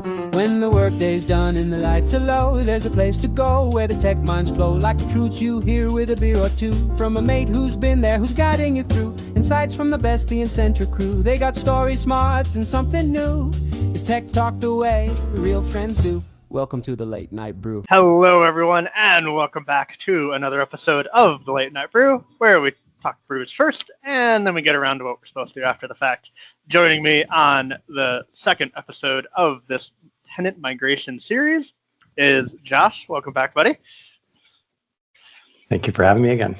When the workday's done and the lights are low, there's a place to go where the tech minds flow like the truths you hear with a beer or two from a mate who's been there, who's guiding you through insights from the best, the Incentric crew. They got stories, smarts, and something new. Is tech talk the way real friends do? Welcome to the Late Night Brew. Hello, everyone, and welcome back to another episode of the Late Night Brew, where we talk brews first, and then we get around to what we're supposed to do after the fact. Joining me on the second episode of this tenant migration series is Josh. Welcome back, buddy. Thank you for having me again.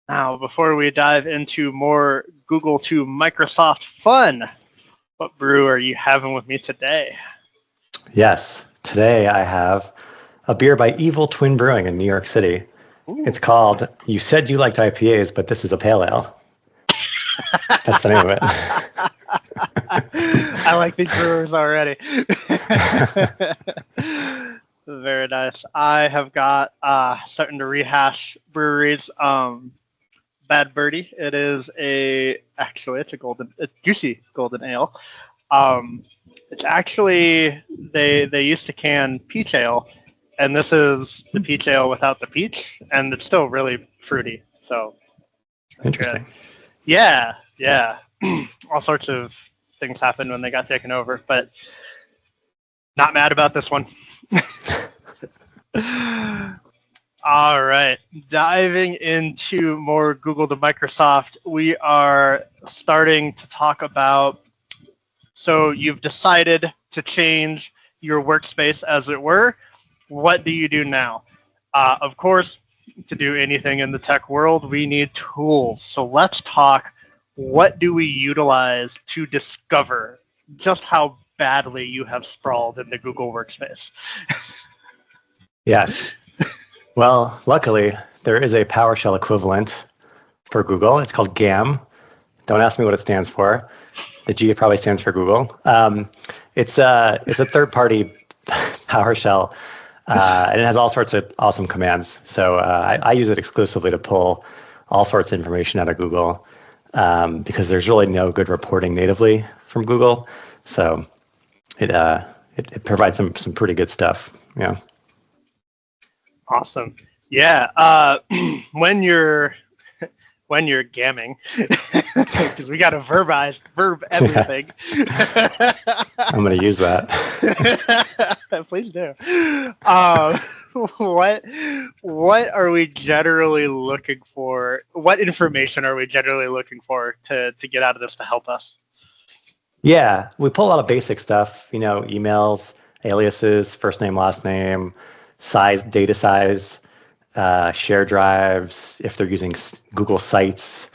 Now, before we dive into more Google to Microsoft fun, what brew are you having with me today? Yes, today I have a beer by Evil Twin Brewing in New York City. Ooh. It's called, you said you liked IPAs, but this is a pale ale. That's the name of it. I like these brewers already. Very nice. I have got starting to rehash breweries. Bad Birdie. It is it's a juicy golden ale. It's actually they used to can peach ale, and this is the peach ale without the peach, and it's still really fruity. So interesting. Yeah. All sorts of things happened when they got taken over, but not mad about this one. All right, diving into more Google to Microsoft, we are starting to talk about, so you've decided to change your workspace, as it were. What do you do now? Of course, to do anything in the tech world, we need tools. So let's talk, what do we utilize to discover just how badly you have sprawled in the Google Workspace? Yes. Well, luckily, there is a PowerShell equivalent for Google. It's called GAM. Don't ask me what it stands for. The G probably stands for Google. It's a third-party PowerShell, and it has all sorts of awesome commands. So I use it exclusively to pull all sorts of information out of Google, because there's really no good reporting natively from Google. So it provides some pretty good stuff. Yeah. Awesome. Yeah. When you're gamming, because we got to verb everything. Yeah. I'm going to use that. Please do. What are we generally looking for? What information are we generally looking for to get out of this to help us? Yeah, we pull a lot of basic stuff, emails, aliases, first name, last name, size, data size, share drives, if they're using Google Sites,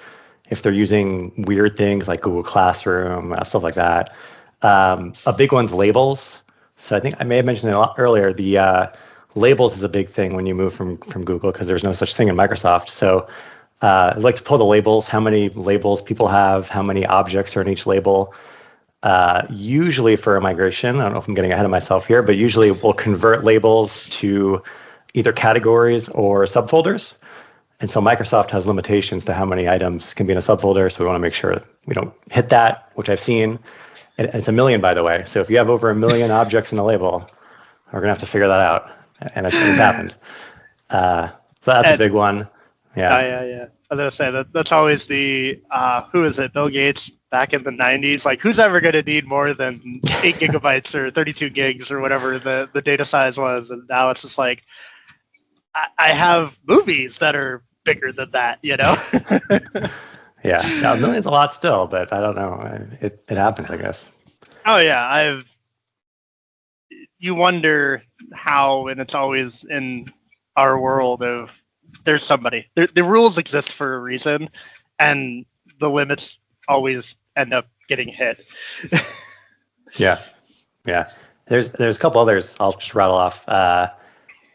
if they're using weird things like Google Classroom, stuff like that. A big one's labels. So I think I may have mentioned it a lot earlier. The labels is a big thing when you move from Google, because there's no such thing in Microsoft. So I like to pull the labels, how many labels people have, how many objects are in each label. Usually for a migration, I don't know if I'm getting ahead of myself here, but usually we'll convert labels to either categories or subfolders. And so Microsoft has limitations to how many items can be in a subfolder, so we want to make sure we don't hit that, which I've seen. And it's 1 million, by the way. So if you have over 1 million objects in a label, we're going to have to figure that out. And it's happened. So that's a big one. Yeah. I was going to say, that's always the, who is it, Bill Gates back in the 90s? Like, who's ever going to need more than 8 gigabytes or 32 gigs or whatever the data size was? And now it's just like, I have movies that are bigger than that, Yeah, now, 1 million's a lot still, but I don't know. It happens, I guess. Oh, yeah. You wonder how, and it's always in our world of, there's somebody. The rules exist for a reason, and the limits always end up getting hit. Yeah. There's a couple others I'll just rattle off.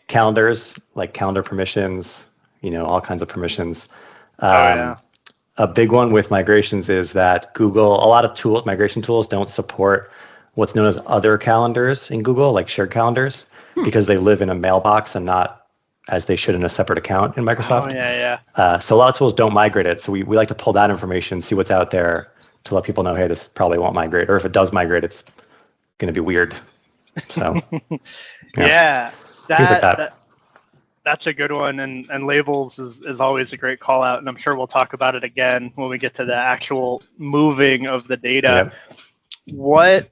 Calendars, like calendar permissions, all kinds of permissions. A big one with migrations is that Google, a lot of migration tools don't support what's known as other calendars in Google, like shared calendars, because they live in a mailbox and not as they should in a separate account in Microsoft. Oh, yeah. So a lot of tools don't migrate it. So we like to pull that information, see what's out there to let people know, hey, this probably won't migrate. Or if it does migrate, it's going to be weird. So yeah, things like that. that's a good one. And labels is always a great call out. And I'm sure we'll talk about it again when we get to the actual moving of the data. Yep.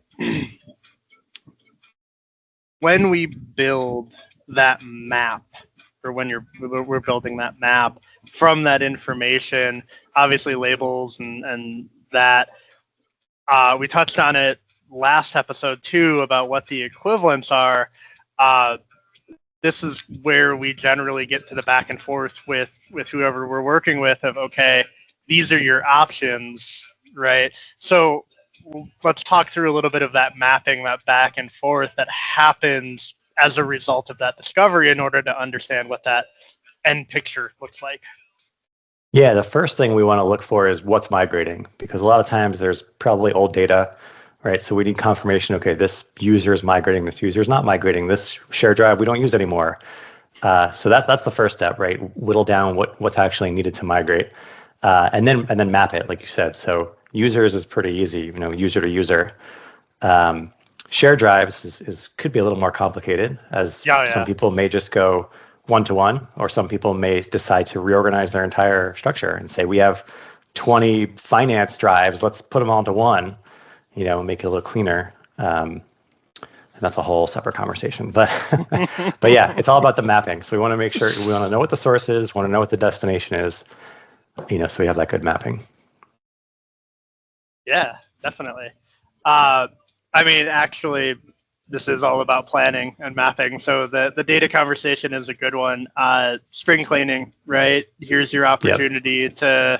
When we build that map, or when we're building that map from that information, obviously labels and that, we touched on it last episode too about what the equivalents are. This is where we generally get to the back and forth with whoever we're working with of, okay, these are your options, right? So let's talk through a little bit of that mapping, that back and forth that happens as a result of that discovery in order to understand what that end picture looks like. Yeah, the first thing we want to look for is what's migrating, because a lot of times there's probably old data, right? So we need confirmation, okay, this user is migrating, this user is not migrating, this shared drive we don't use anymore. So that's the first step, right? Whittle down what's actually needed to migrate, and then map it, like you said. So users is pretty easy, user to user. Shared drives could be a little more complicated, as some people may just go one-to-one, or some people may decide to reorganize their entire structure and say, we have 20 finance drives, let's put them all into one, make it a little cleaner. And that's a whole separate conversation. But but yeah, it's all about the mapping. So we want to make sure, we want to know what the source is, want to know what the destination is, so we have that good mapping. Yeah, definitely. Actually, this is all about planning and mapping. So the data conversation is a good one. Spring cleaning, right? Here's your opportunity to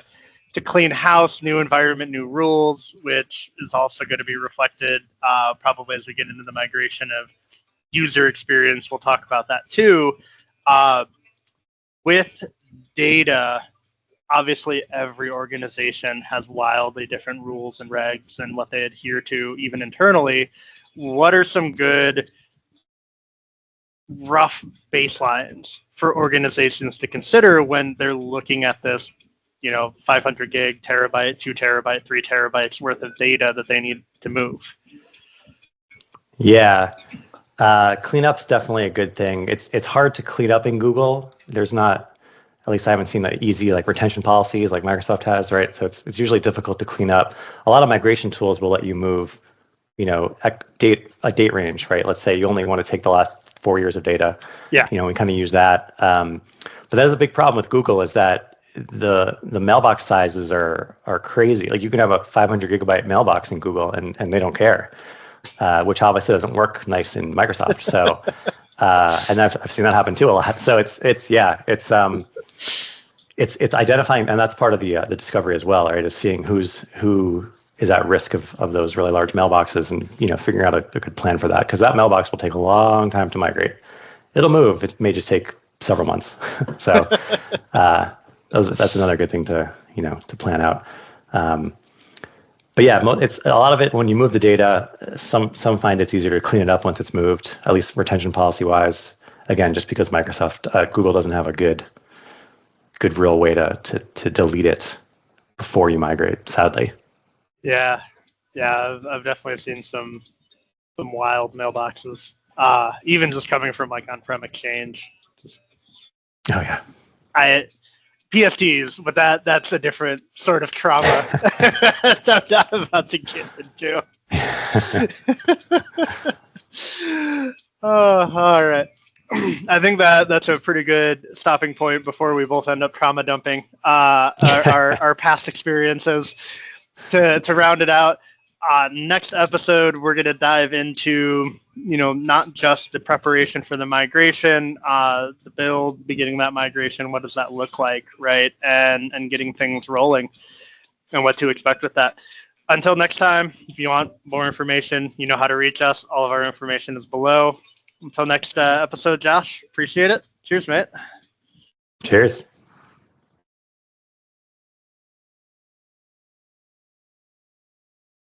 clean house, new environment, new rules, which is also going to be reflected probably as we get into the migration of user experience. We'll talk about that too. With data, obviously every organization has wildly different rules and regs and what they adhere to, even internally. What are some good rough baselines for organizations to consider when they're looking at this, 500 gig, terabyte, 2 terabyte, 3 terabytes worth of data that they need to move? Yeah, cleanup's definitely a good thing. It's hard to clean up in Google. There's not, at least I haven't seen the easy retention policies like Microsoft has, right? So it's usually difficult to clean up. A lot of migration tools will let you move, a date range, right? Let's say you only want to take the last 4 years of data. Yeah. We kind of use that. But that's a big problem with Google, is that the mailbox sizes are crazy. You can have a 500 gigabyte mailbox in Google and they don't care, which obviously doesn't work nice in Microsoft. So, and I've seen that happen too a lot. So it's identifying, and that's part of the discovery as well, right? Is seeing who is at risk of those really large mailboxes, and figuring out a good plan for that, because that mailbox will take a long time to migrate. It'll move. It may just take several months. So that's another good thing to plan out. But yeah, it's a lot of it. When you move the data, some find it's easier to clean it up once it's moved, at least retention policy wise. Again, just because Google doesn't have a good real way to delete it before you migrate, sadly. Yeah, I've definitely seen some wild mailboxes, even just coming from on-prem Exchange. Oh yeah. PSTs, but that's a different sort of trauma that I'm not about to get into. Oh, all right. I think that's a pretty good stopping point before we both end up trauma dumping our past experiences. To round it out, next episode we're going to dive into not just the preparation for the migration, the build, beginning that migration, what does that look like, right, and getting things rolling, and what to expect with that. Until next time, if you want more information, you know how to reach us. All of our information is below. Until next episode, Josh, appreciate it. Cheers, mate. Cheers.